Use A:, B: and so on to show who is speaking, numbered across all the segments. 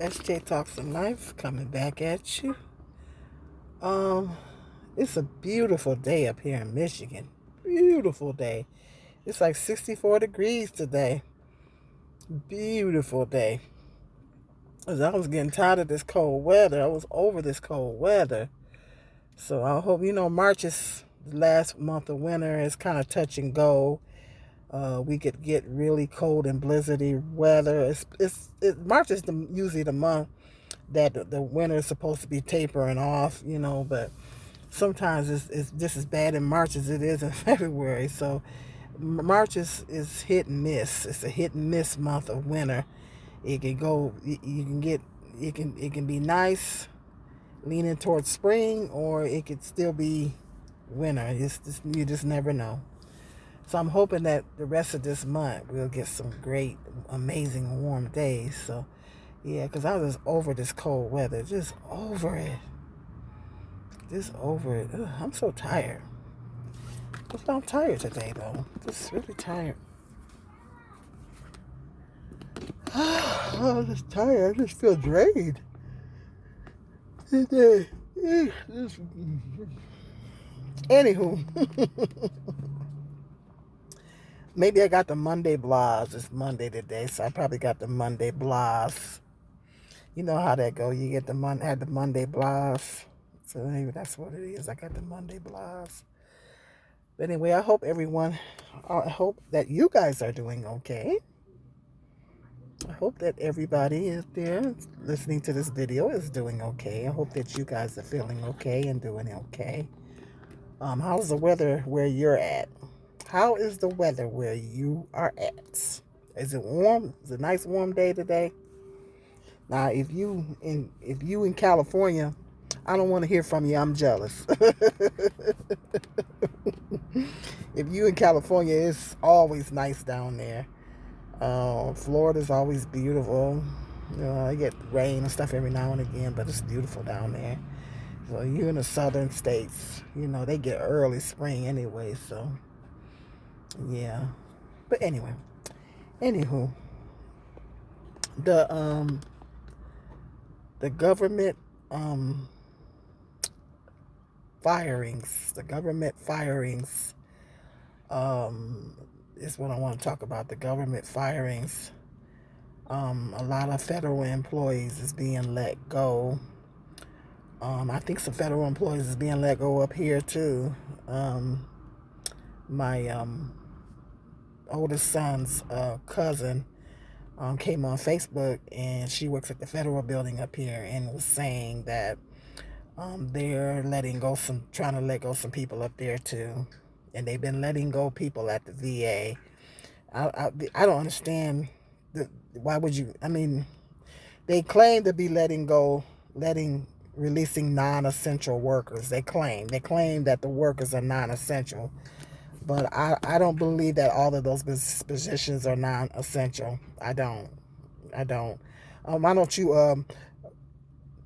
A: SJ Talks and Life coming back at you. Um, it's a beautiful day up here in Michigan. Beautiful day. It's like 64 degrees today. Beautiful day. 'Cause I was getting tired of this cold weather. I was over this cold weather. So I hope, March is the last month of winter. It's kind of touch and go. We could get really cold and blizzardy weather. March is usually the month that the winter is supposed to be tapering off, but sometimes it's just as bad in March as it is in February. So March is hit and miss. It's a hit and miss month of winter. It can go, you can get, it can be nice, leaning towards spring, or it could still be winter. You just never know. So I'm hoping that the rest of this month we'll get some great, amazing warm days. So yeah, because I was over this cold weather. Just over it. Just over it. Ugh, I'm so tired. I'm tired today, though. Just really tired. I'm just tired. I just feel drained today. Anywho, maybe I got the Monday blahs. It's Monday today, so I probably got the Monday blahs. You know how that go. You get had the Monday blahs. So maybe that's what it is. I got the Monday blahs. But anyway, I hope that you guys are doing okay. I hope that everybody is there listening to this video is doing okay. I hope that you guys are feeling okay and doing okay. How's the weather where you're at? How is the weather where you are at? Is it warm? Is it a nice warm day today? Now, if you in California, I don't want to hear from you. I'm jealous. If you in California, it's always nice down there. Florida's always beautiful. I get rain and stuff every now and again, but it's beautiful down there. So you in the southern states, they get early spring anyway. So yeah. But anywho, the the government the government firings is what I want to talk about. The government firings. A lot of federal employees is being let go. I think some federal employees is being let go up here too. My oldest son's cousin came on Facebook, and she works at the federal building up here, and was saying that they're trying to let go some people up there too, and they've been letting go people at the VA. I don't understand. Why would you? I mean, they claim to be releasing non-essential workers. They claim that the workers are non-essential, but I don't believe that all of those positions are non-essential. I don't. Why don't you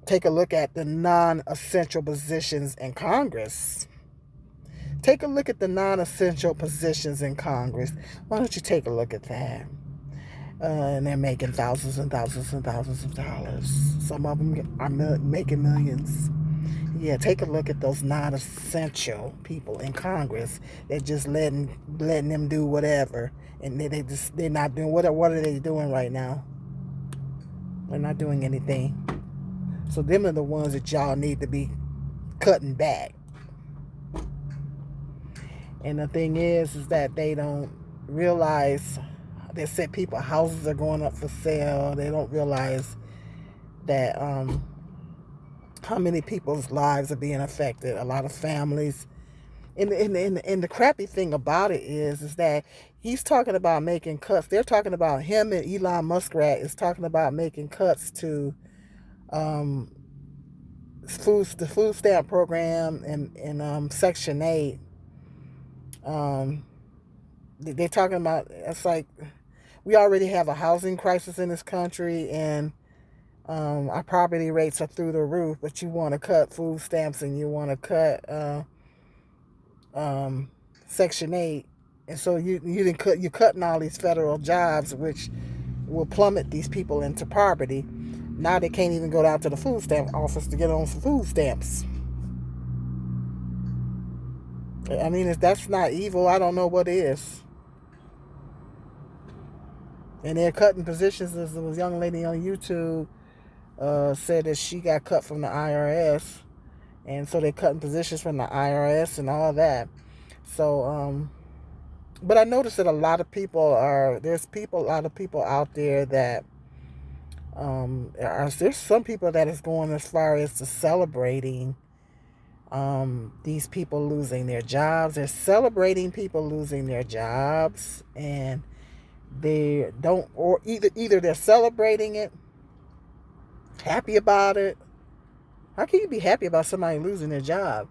A: take a look at the non-essential positions in Congress? Take a look at the non-essential positions in Congress. Why don't you take a look at that? And they're making thousands and thousands and thousands of dollars. Some of them are making millions. Yeah, take a look at those non-essential people in Congress. They're just letting them do whatever, and they're not doing what are they doing right now? They're not doing anything. So them are the ones that y'all need to be cutting back. And the thing is that they don't realize. They said houses are going up for sale. They don't realize that how many people's lives are being affected. A lot of families. And the crappy thing about it is that he's talking about making cuts. They're talking about him, and Elon Muskrat is talking about making cuts to the food stamp program and Section 8. They're talking about, it's like, we already have a housing crisis in this country, and our property rates are through the roof, but you want to cut food stamps, and you want to cut Section 8. And so you're cutting all these federal jobs, which will plummet these people into poverty. Now they can't even go down to the food stamp office to get on some food stamps. I mean, if that's not evil, I don't know what is. And they're cutting positions. As a young lady on YouTube said that she got cut from the IRS, and so they're cutting positions from the IRS and all that. So, but I noticed that a lot of people a lot of people out there that there's some people that is going as far as to celebrating these people losing their jobs. They're celebrating people losing their jobs, and they don't, or either they're celebrating it, happy about it. How can you be happy about somebody losing their job?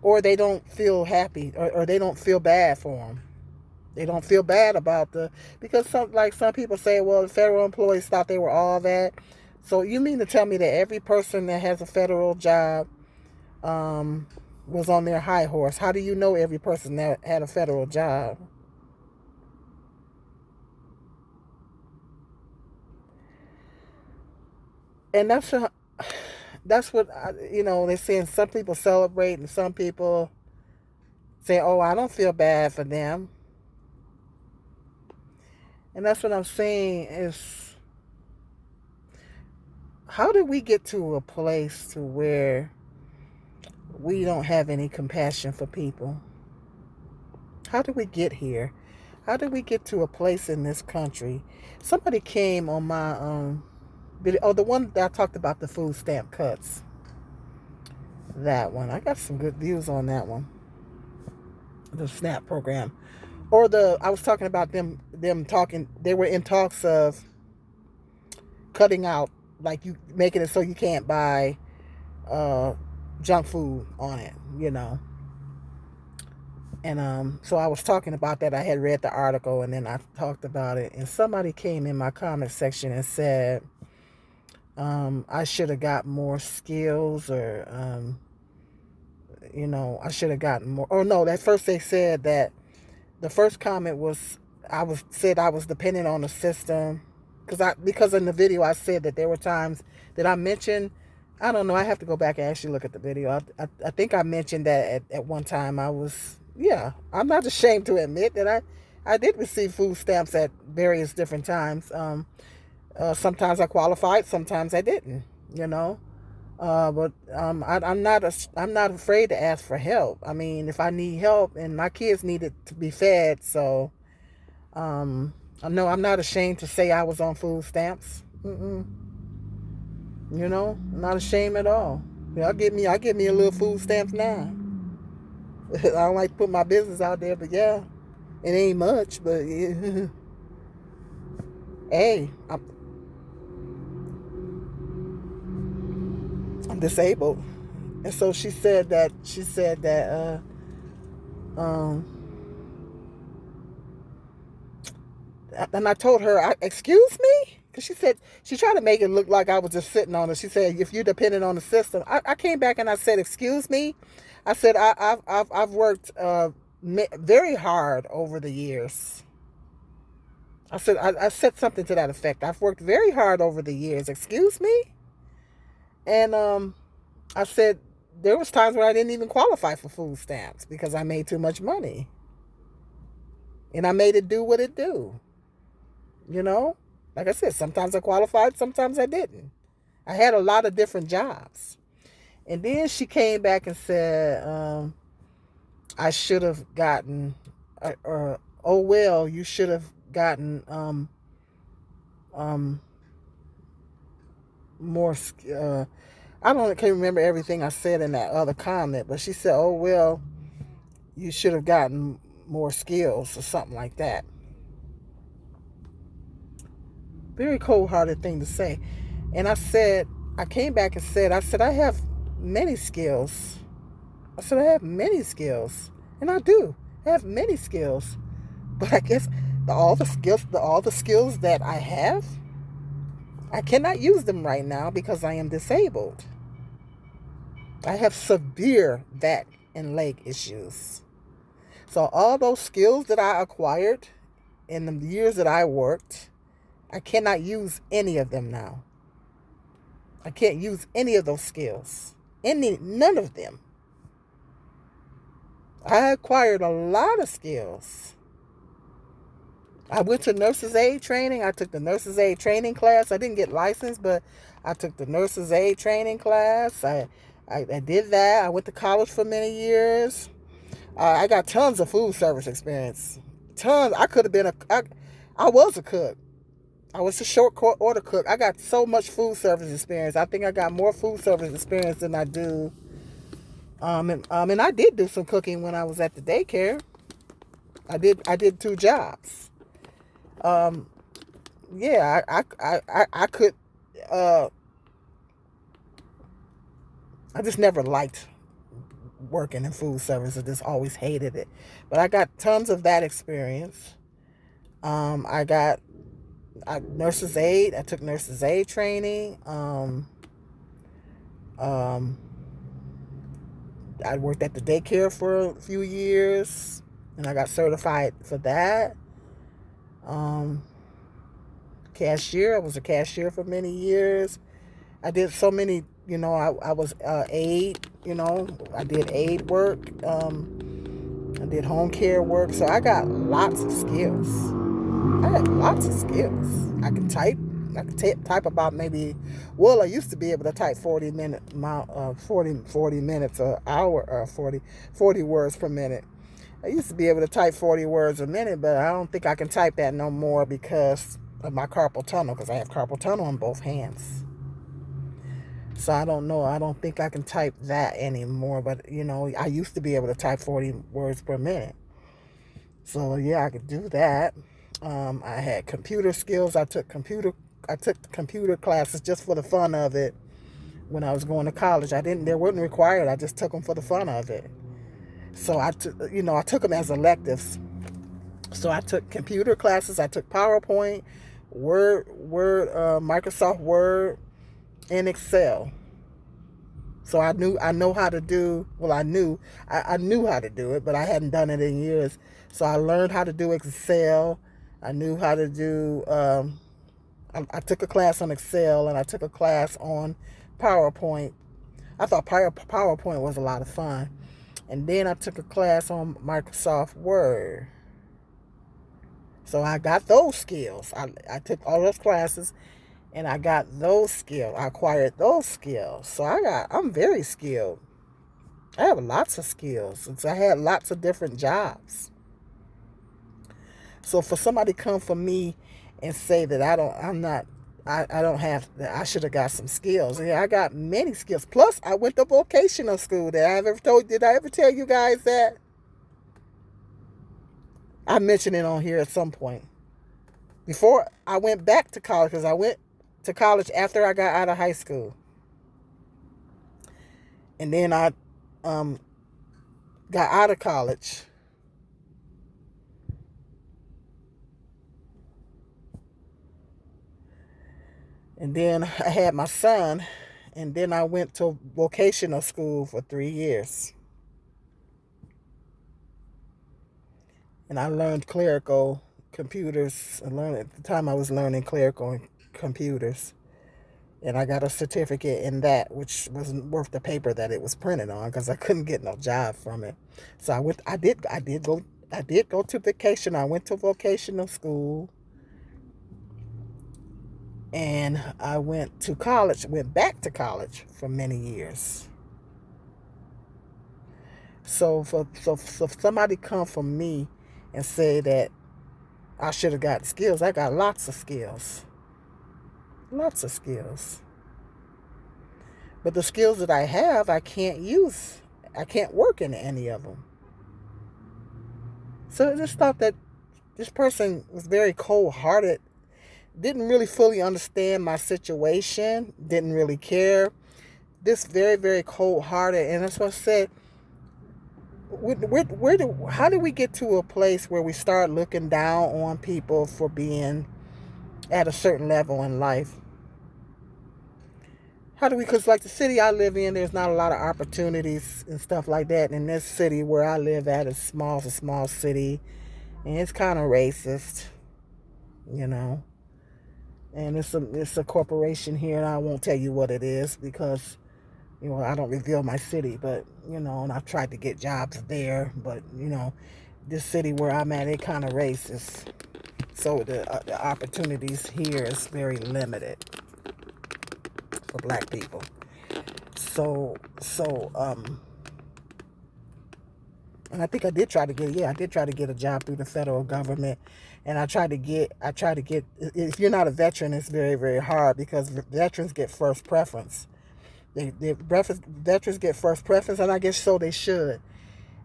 A: Or they don't feel happy, or they don't feel bad for them. They don't feel bad about because some people say, well, the federal employees thought they were all that. So you mean to tell me that every person that has a federal job was on their high horse? How do you know every person that had a federal job? And that's what they're saying. Some people celebrate, and some people say, "Oh, I don't feel bad for them." And that's what I'm saying is, how did we get to a place to where we don't have any compassion for people? How did we get here? How did we get to a place in this country? Somebody came on my video, the one that I talked about, the food stamp cuts. That one, I got some good views on that one. The SNAP program. Or I was talking about them talking, they were in talks of cutting out, like you making it so you can't buy junk food on it, And so I was talking about that. I had read the article, and then I talked about it, and somebody came in my comment section and said I should have got more skills, or I should have gotten more. Oh no, at first they said that the first comment was I was dependent on the system, because in the video I said that there were times that I mentioned, I don't know, I have to go back and actually look at the video. I think I mentioned that at one time I'm not ashamed to admit that I did receive food stamps at various different times. Sometimes I qualified, sometimes I didn't, but I'm not afraid to ask for help. I mean, if I need help, and my kids needed to be fed, so no, I'm not ashamed to say I was on food stamps. I'm not ashamed at all. I'll give me a little food stamps now. I don't like to put my business out there, but yeah, it ain't much, but yeah. Hey, I'm disabled. And so she said that and I told her, excuse me? Because she tried to make it look like I was just sitting on it. She said, if you're dependent on the system. I came back and I said, excuse me? I said, I've worked very hard over the years. I said something to that effect. I've worked very hard over the years. Excuse me? And I said, there was times where I didn't even qualify for food stamps because I made too much money. And I made it do what it do. Like I said, sometimes I qualified, sometimes I didn't. I had a lot of different jobs. And then she came back and said, I should have gotten, oh well, you should have gotten more. Can't remember everything I said in that other comment, but she said, oh well, you should have gotten more skills or something like that. Very cold-hearted thing to say. And I came back and said, I have many skills. I said, I have many skills. And I do. I have many skills. But I guess all the skills that I have, I cannot use them right now because I am disabled. I have severe back and leg issues. So all those skills that I acquired in the years that I worked, I cannot use any of them now. I can't use any of those skills. None of them. I acquired a lot of skills. I went to nurse's aid training. I took the nurse's aid training class. I didn't get licensed, but I took the nurse's aid training class. I did that. I went to college for many years. I got tons of food service experience. Tons. I could have been I was a cook. I was a short order cook. I got so much food service experience. I think I got more food service experience than I do. And I did do some cooking when I was at the daycare. I did 2 jobs. Yeah, I could. I just never liked working in food service. I just always hated it. But I got tons of that experience. I nurse's aid. I took nurse's aid training. I worked at the daycare for a few years, and I got certified for that. Cashier. I was a cashier for many years. I did so many, I was aide, I did aide work. I did home care work. So I got lots of skills. I had lots of skills. I can type. I could type about I used to be able to type 40 minutes an hour, or 40 words per minute. I used to be able to type 40 words a minute, but I don't think I can type that no more because of my carpal tunnel, because I have carpal tunnel on both hands. So I don't know. I don't think I can type that anymore, but I used to be able to type 40 words per minute. So yeah, I could do that. I had computer skills. I took computer classes just for the fun of it when I was going to college. They weren't required. I just took them for the fun of it. So I took them as electives. So I took computer classes. I took PowerPoint, Word, Microsoft Word, and Excel. So I knew how to do. Well, I knew how to do it, but I hadn't done it in years. So I learned how to do Excel. I knew how to do. I took a class on Excel, and I took a class on PowerPoint. I thought PowerPoint was a lot of fun. And then I took a class on Microsoft Word. So I got those skills. I took all those classes, and I got those skills. I acquired those skills. So I'm very skilled. I have lots of skills since I had lots of different jobs. So for somebody to come for me and say that I don't have that, I should have got some skills. Yeah, I got many skills. Plus, I went to vocational school. Did I ever tell you guys that? I mentioned it on here at some point. Before I went back to college, because I went to college after I got out of high school. And then I got out of college. And then I had my son, and then I went to vocational school for 3 years. And I learned clerical computers. At the time I was learning clerical computers. And I got a certificate in that, which wasn't worth the paper that it was printed on, because I couldn't get no job from it. So I did go to vacation. I went to vocational school. And I went back to college for many years. So for somebody come from me and say that I should have got skills, I got lots of skills. Lots of skills. But the skills that I have, I can't use. I can't work in any of them. So I just thought that this person was very cold-hearted, didn't really fully understand my situation, didn't really care. This very, very cold-hearted, and that's what I said. How do we get to a place where we start looking down on people for being at a certain level in life? Because like the city I live in, there's not a lot of opportunities and stuff like that. And this city where I live at is a small city, and it's kind of racist, and it's a corporation here, and I won't tell you what it is because I don't reveal my city, but and I've tried to get jobs there, but this city where I'm at, it kind of racist, so the opportunities here is very limited for black people. So and I think I did try to get a job through the federal government, and I tried to get. If you're not a veteran, it's very, very hard because veterans get first preference. Veterans get first preference, and I guess so they should.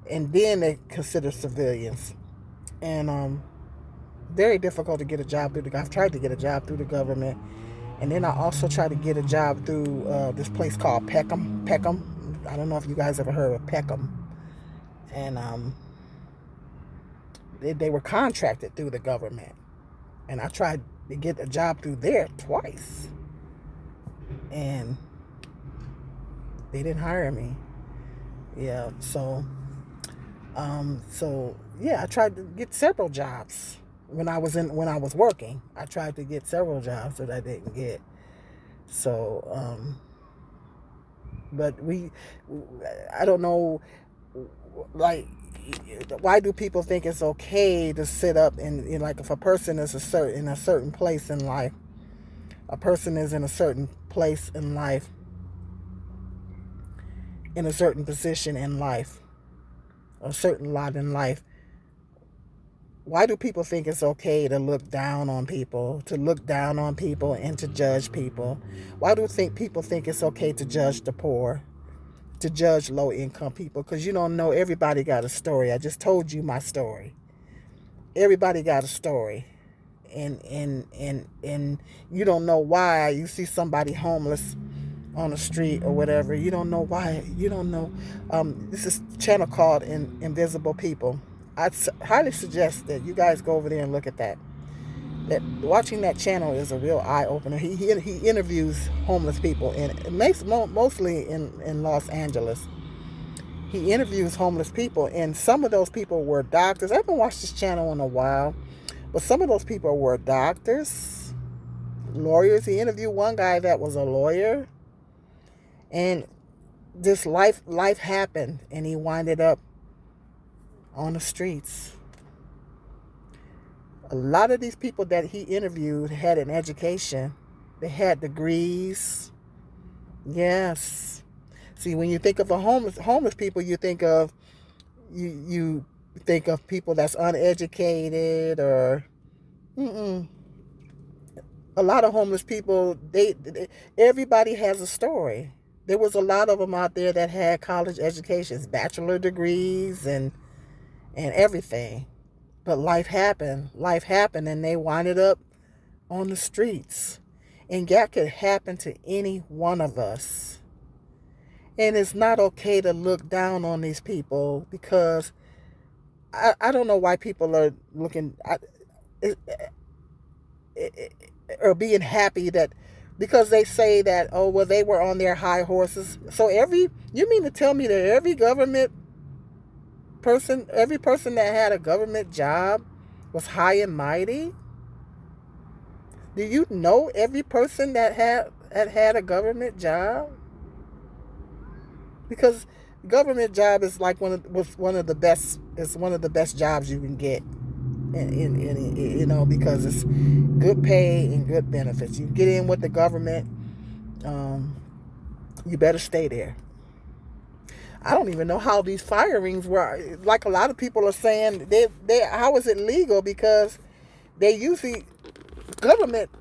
A: And then they consider civilians, and very difficult to get a job through I've tried to get a job through the government, and then I also tried to get a job through this place called Peckham. Peckham. I don't know if you guys ever heard of Peckham. And they were contracted through the government, and I tried to get a job through there twice, and they didn't hire me. Yeah, I tried to get several jobs when I was working. I tried to get several jobs that I didn't get. So but I don't know, like, why do people think it's okay to sit up and like, if a person is in a certain place in life, a person is in a certain place in life, in a certain position in life, a certain lot in life, why do people think it's okay to look down on people, and to judge people? Why do people think it's okay to judge the poor, to judge low-income people? Because you don't know, everybody got a story. I just told you my story. Everybody got a story. And you don't know why you see somebody homeless on the street or whatever. You don't know why. You don't know. This is a channel called Invisible People. I'd highly suggest that you guys go over there and look at that. That watching that channel is a real eye opener. He interviews homeless people, and it makes mostly in Los Angeles. He interviews homeless people, and some of those people were doctors. I haven't watched this channel in a while, but some of those people were doctors, lawyers. He interviewed one guy that was a lawyer, and this life happened, and he winded up on the streets. A lot of these people that he interviewed had an education. They had degrees. Yes. See, when you think of homeless people, you think of you think of people that's uneducated or a lot of homeless people, they everybody has a story. There was a lot of them out there that had college educations, bachelor degrees and everything. But life happened, and they winded up on the streets. And that could happen to any one of us. And it's not okay to look down on these people, because I don't know why people are looking or being happy that, because they say that, oh, well, they were on their high horses. So you mean to tell me that every person that had a government job was high and mighty? Do you know every person that had a government job? Because government job is like one of the best jobs you can get, because it's good pay and good benefits. You get in with the government, you better stay there. I don't even know how these firings were. Like, a lot of people are saying, how is it legal? Because they usually, government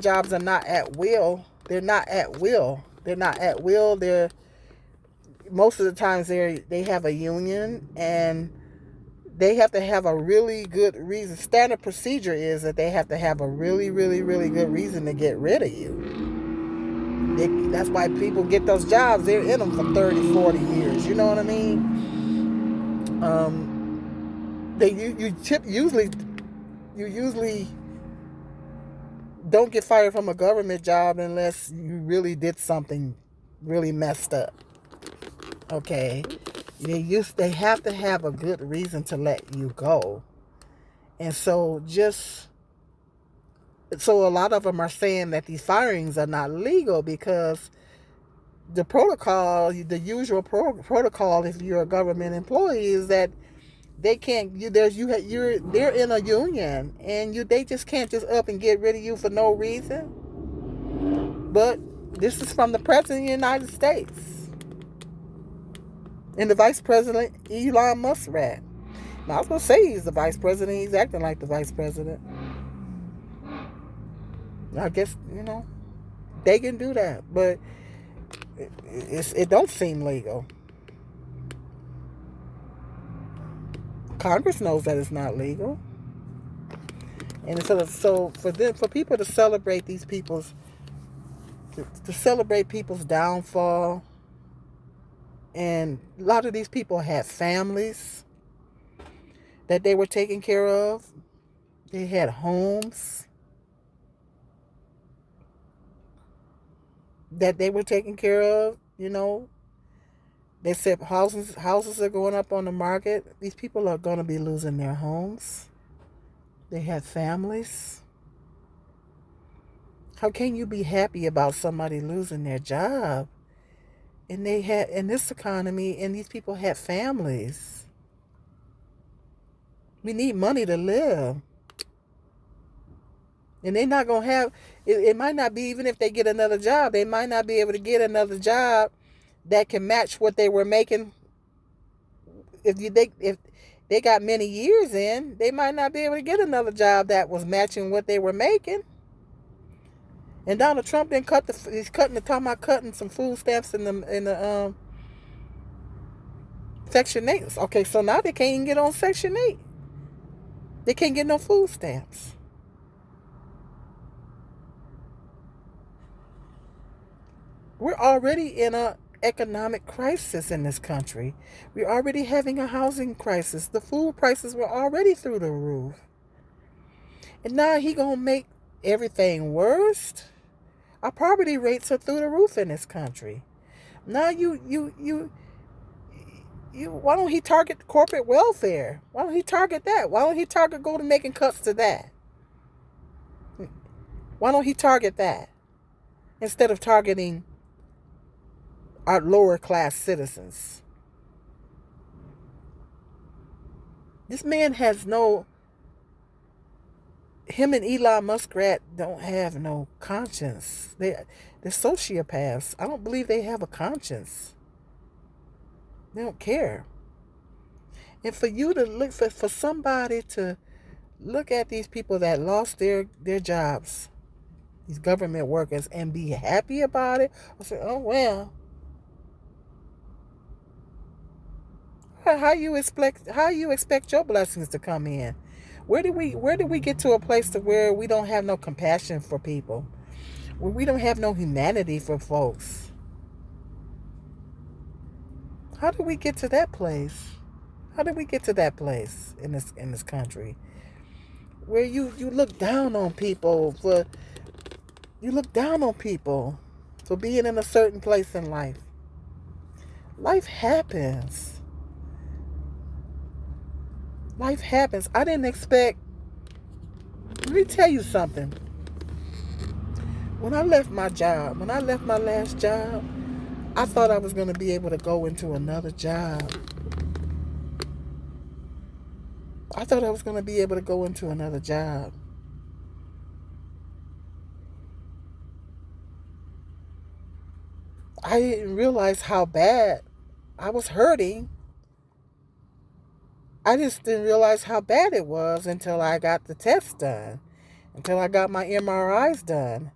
A: jobs are not at will. They're not at will. They're most of the times they have a union, and they have to have a really good reason. Standard procedure is that they have to have a really, really, really good reason to get rid of you. That's why people get those jobs. They're in them for 30, 40 years. You know what I mean? You usually don't get fired from a government job unless you really did something really messed up. Okay? They have to have a good reason to let you go. And so just So a lot of them are saying that these firings are not legal because the protocol, the usual protocol, if you're a government employee, is that they can't. They're in a union, and they just can't just up and get rid of you for no reason. But this is from the president of the United States and the vice president Elon Musk. Now, I was gonna say he's the vice president. He's acting like the vice president. I guess they can do that, but it don't seem legal. Congress knows that it's not legal, and so for people to celebrate these people's to celebrate people's downfall, and a lot of these people had families that they were taking care of. They had homes that they were taking care of. They said houses are going up on the market. These people are going to be losing their homes. They had families. How can you be happy about somebody losing their job? And they had in this economy, and these people had families. We need money to live. And they're not going to have, it might not be, even if they get another job, they might not be able to get another job that can match what they were making. If they got many years in, they might not be able to get another job that was matching what they were making. And Donald Trump then he's talking about cutting some food stamps in the Section 8. Okay, so now they can't even get on Section 8. They can't get no food stamps. We're already in an economic crisis in this country. We're already having a housing crisis. The food prices were already through the roof. And now he gonna make everything worse. Our poverty rates are through the roof in this country. Now why don't he target corporate welfare? Why don't he target that? Why don't he go to making cuts to that? Why don't he target that instead of targeting our lower class citizens? This man has him and Elon Musk don't have no conscience. They're sociopaths. I don't believe they have a conscience. They don't care. And for you to look for somebody to look at these people that lost their jobs, these government workers, and be happy about it, I say, oh well. How you expect your blessings to come in? Where did we get to a place to where we don't have no compassion for people? Where we don't have no humanity for folks? How did we get to that place? How did we get to that place in this country? Where you look down on people for being in a certain place in life. Life happens. Life happens. I didn't expect. Let me tell you something. When I left my last job, I thought I was going to be able to go into another job. I thought I was going to be able to go into another job. I didn't realize how bad I was hurting. I just didn't realize how bad it was until I got the test done, until I got my MRIs done.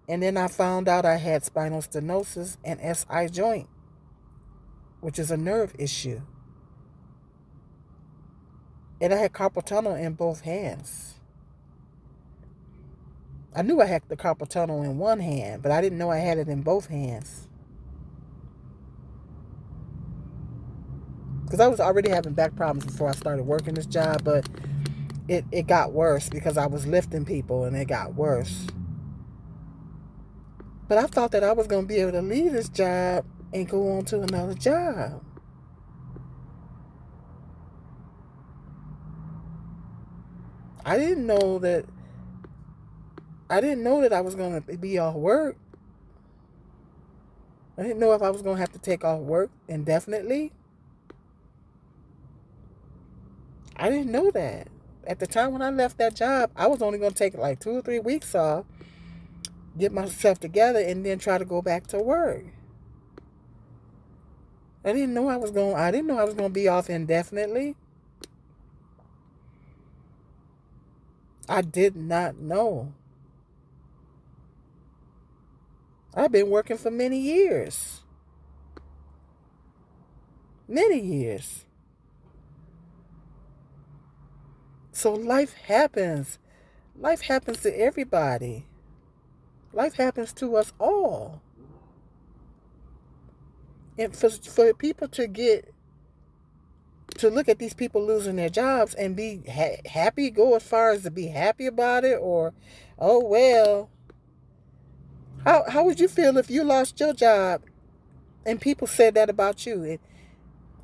A: And then I found out I had spinal stenosis and SI joint, which is a nerve issue. And I had carpal tunnel in both hands. I knew I had the carpal tunnel in one hand, but I didn't know I had it in both hands. Because I was already having back problems before I started working this job, but it got worse because I was lifting people and it got worse. But I thought that I was going to be able to leave this job and go on to another job. I didn't know that I didn't know that I was going to be off work. I didn't know if I was going to have to take off work indefinitely. I didn't know that. At the time when I left that job, I was only going to take like 2 or 3 weeks off, get myself together, and then try to go back to work. I didn't know I was going to be off indefinitely. I did not know. I've been working for many years. Many years. So life happens. Life happens to everybody. Life happens to us all. And for people to look at these people losing their jobs and be happy, go as far as to be happy about it, or, oh well. How would you feel if you lost your job and people said that about you?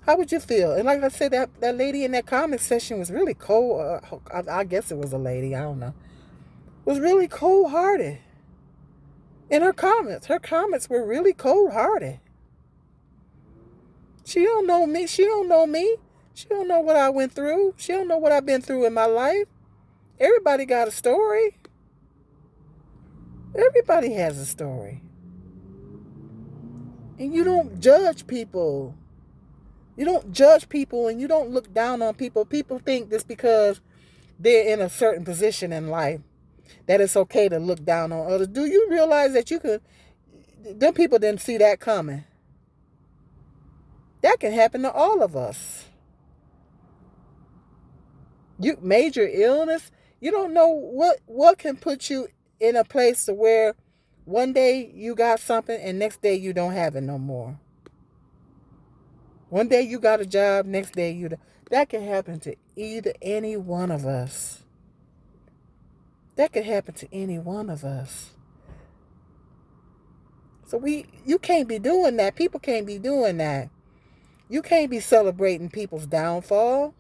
A: How would you feel? And like I said, that lady in that comment section was really cold. I guess it was a lady. I don't know. Was really cold-hearted in her comments. Her comments were really cold-hearted. She don't know me. She don't know me. She don't know what I went through. She don't know what I've been through in my life. Everybody got a story. Everybody has a story. And you don't judge people. You don't judge people, and you don't look down on people. People think just because they're in a certain position in life that it's okay to look down on others. Do you realize that them people didn't see that coming? That can happen to all of us. Major illness, you don't know what can put you in a place to where one day you got something and next day you don't have it no more. One day you got a job, next day you don't. That can happen to any one of us. That could happen to any one of us. So you can't be doing that. People can't be doing that. You can't be celebrating people's downfall.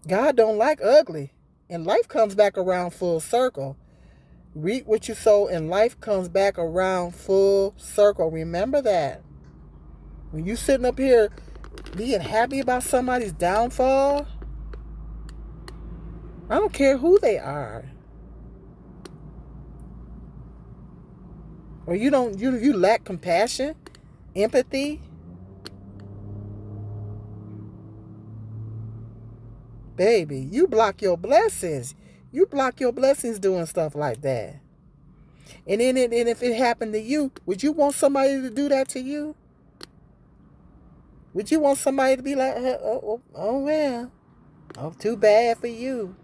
A: God don't like ugly. And life comes back around full circle. Reap what you sow, and life comes back around full circle. Remember that. When you sitting up here being happy about somebody's downfall, I don't care who they are. Or you lack compassion, empathy. Baby, you block your blessings. You block your blessings doing stuff like that. And if it happened to you, would you want somebody to do that to you? Would you want somebody to be like, oh well, oh, too bad for you?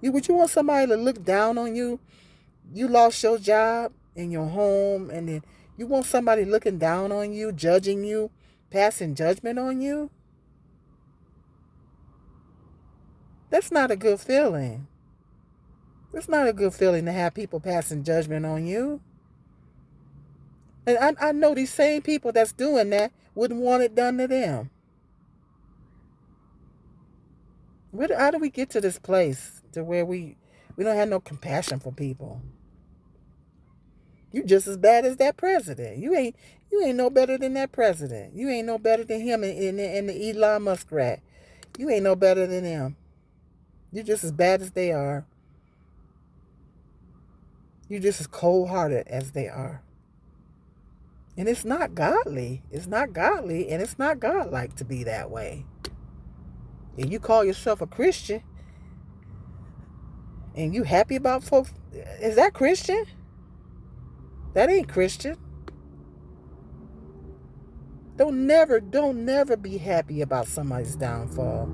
A: Would you want somebody to look down on you? You lost your job in your home, and then you want somebody looking down on you, judging you, passing judgment on you? That's not a good feeling. It's not a good feeling to have people passing judgment on you. And I know these same people that's doing that wouldn't want it done to them. How do we get to this place to where we don't have no compassion for people? You just as bad as that president. You ain't no better than that president. You ain't no better than him and the Elon Musk rat. You ain't no better than them. You're just as bad as they are. You're just as cold-hearted as they are. And it's not godly. It's not godly, and it's not godlike to be that way. And you call yourself a Christian, and you happy about folks, is that Christian? That ain't Christian. Don't never be happy about somebody's downfall.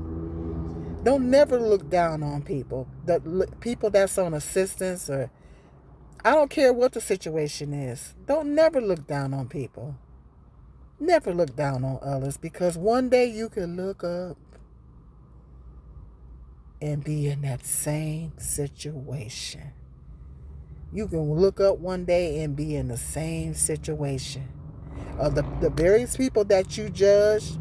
A: Don't never look down on people. People that's on assistance, or I don't care what the situation is. Don't never look down on people. Never look down on others, because one day you can look up and be in that same situation. You can look up one day and be in the same situation. The various people that you judged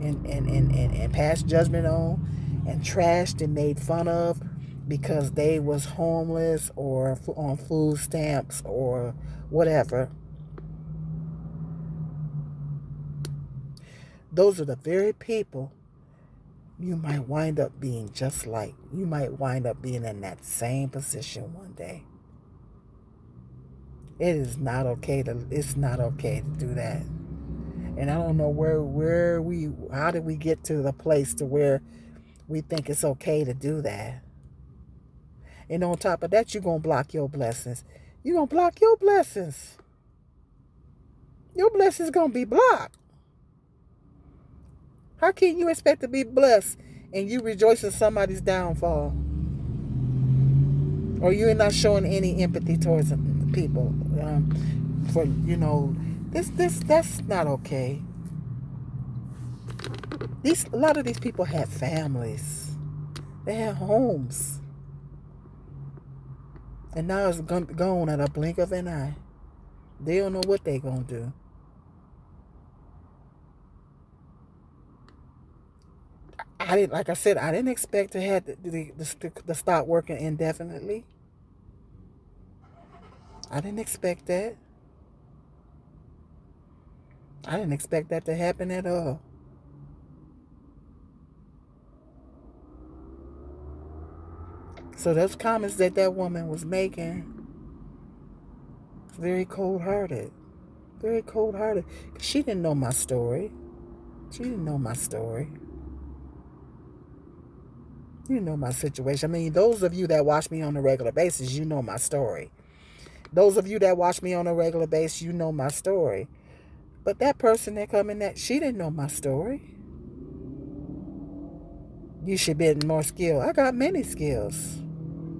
A: and passed judgment on and trashed and made fun of, because they was homeless or on food stamps or whatever. Those are the very people you might wind up being just like. You might wind up being in that same position one day. It's not okay to do that. And I don't know how did we get to the place to where we think it's okay to do that. And on top of that, you're going to block your blessings. You're going to block your blessings. Your blessings going to be blocked. How can you expect to be blessed and you rejoice in somebody's downfall? Or you're not showing any empathy towards people. That's not okay. A lot of these people have families. They have homes. And now it's gone at a blink of an eye. They don't know what they're going to do. Like I said, I didn't expect to have to stop working indefinitely. I didn't expect that. I didn't expect that to happen at all. So those comments that woman was making, very cold-hearted. Very cold-hearted. She didn't know my story. She didn't know my story. You know my situation. I mean, those of you that watch me on a regular basis, you know my story. Those of you that watch me on a regular basis, you know my story. But that person that come in she didn't know my story. You should be more skilled. I got many skills.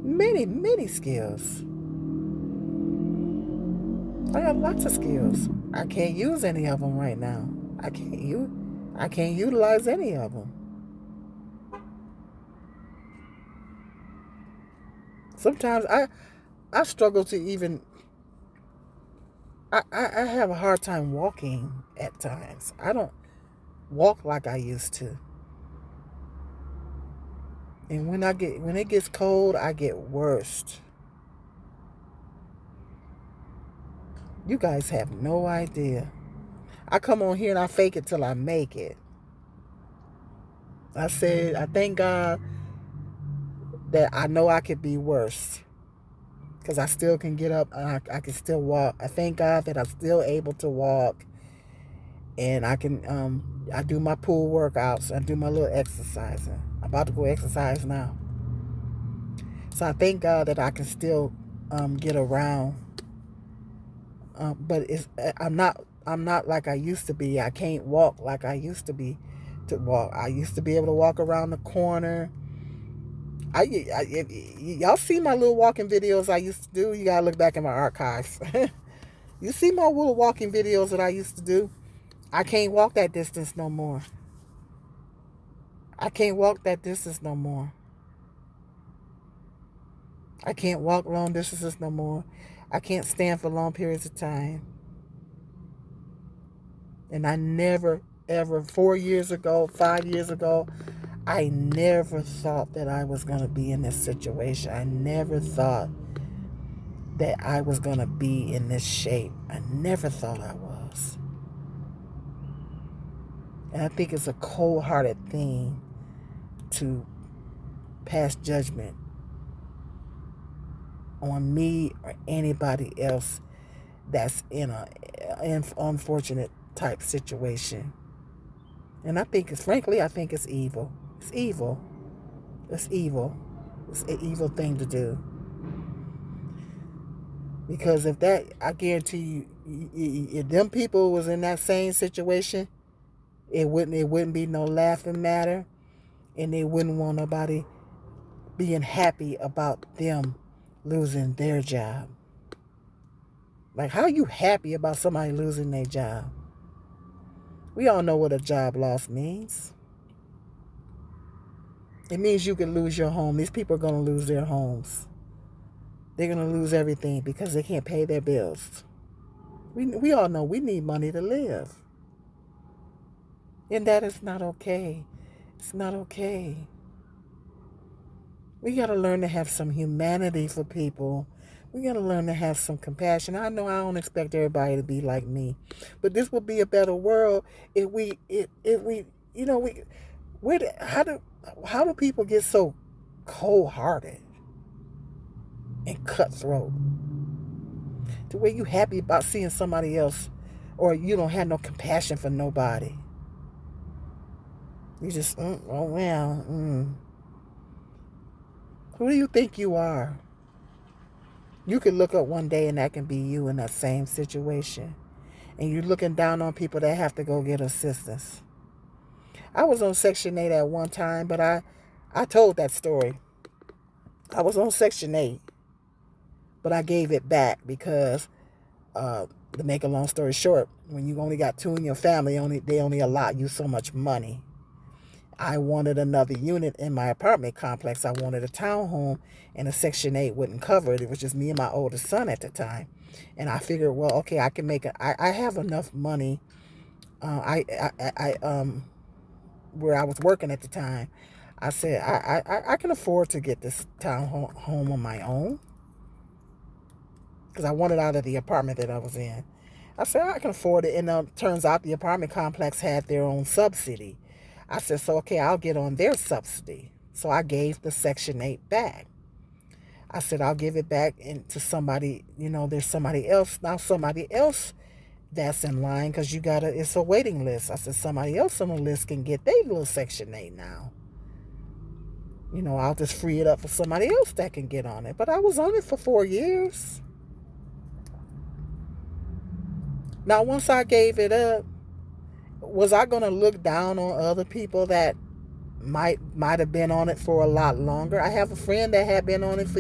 A: Many skills. I got lots of skills. I can't use any of them right now. I can't utilize any of them. Sometimes I struggle to even. I have a hard time walking at times. I don't walk like I used to. And when it gets cold, I get worse. You guys have no idea. I come on here and I fake it till I make it. I said, I thank God that I know I could be worse. Because I still can get up and I can still walk. I thank God that I'm still able to walk. And I can, I do my pool workouts. I do my little exercising. I'm about to go exercise now. So I thank God that I can still get around. But I'm not like I used to be. I can't walk like I used to be to walk. I used to be able to walk around the corner. Y'all see my little walking videos I used to do? You gotta look back in my archives. You see my little walking videos that I used to do? I can't walk that distance no more. I can't walk that distance no more. I can't walk long distances no more. I can't stand for long periods of time. And I never, ever, 4 years ago, 5 years ago, I never thought that I was going to be in this situation. I never thought that I was going to be in this shape. I never thought I was. And I think it's a cold-hearted thing to pass judgment on me or anybody else that's in an unfortunate type situation. And I think frankly, I think it's evil. It's evil. It's evil. It's an evil thing to do. Because I guarantee you, if them people was in that same situation, it wouldn't be no laughing matter, and they wouldn't want nobody being happy about them losing their job. Like, how are you happy about somebody losing their job? We all know what a job loss means. It means you can lose your home. These people are going to lose their homes. They're going to lose everything because they can't pay their bills. We all know we need money to live. And that is not okay. It's not okay. We got to learn to have some humanity for people. We got to learn to have some compassion. I know I don't expect everybody to be like me, but this would be a better world if we you know we where the, how do people get so cold hearted and cutthroat to where you happy about seeing somebody else, or you don't have no compassion for nobody? You just oh well. Who do you think you are? You could look up one day and that can be you in that same situation. And you're looking down on people that have to go get assistance. I was on Section 8 at one time, but I told that story. I was on Section 8, but I gave it back because, to make a long story short, when you only got two in your family, they only allot you so much money. I wanted another unit in my apartment complex. I wanted a townhome, and a Section 8 wouldn't cover it. It was just me and my oldest son at the time. And I figured, well, okay, I can make it. I have enough money. Where I was working at the time, I said, I can afford to get this townhome on my own because I wanted out of the apartment that I was in. I said, I can afford it. And turns out the apartment complex had their own subsidy. I said, so, okay, I'll get on their subsidy. So I gave the Section 8 back. I said, I'll give it back to somebody, there's somebody else. Now somebody else that's in line because it's a waiting list. I said, somebody else on the list can get their little Section 8 now. I'll just free it up for somebody else that can get on it. But I was on it for 4 years. Now, once I gave it up, was I going to look down on other people that might have been on it for a lot longer? I have a friend that had been on it for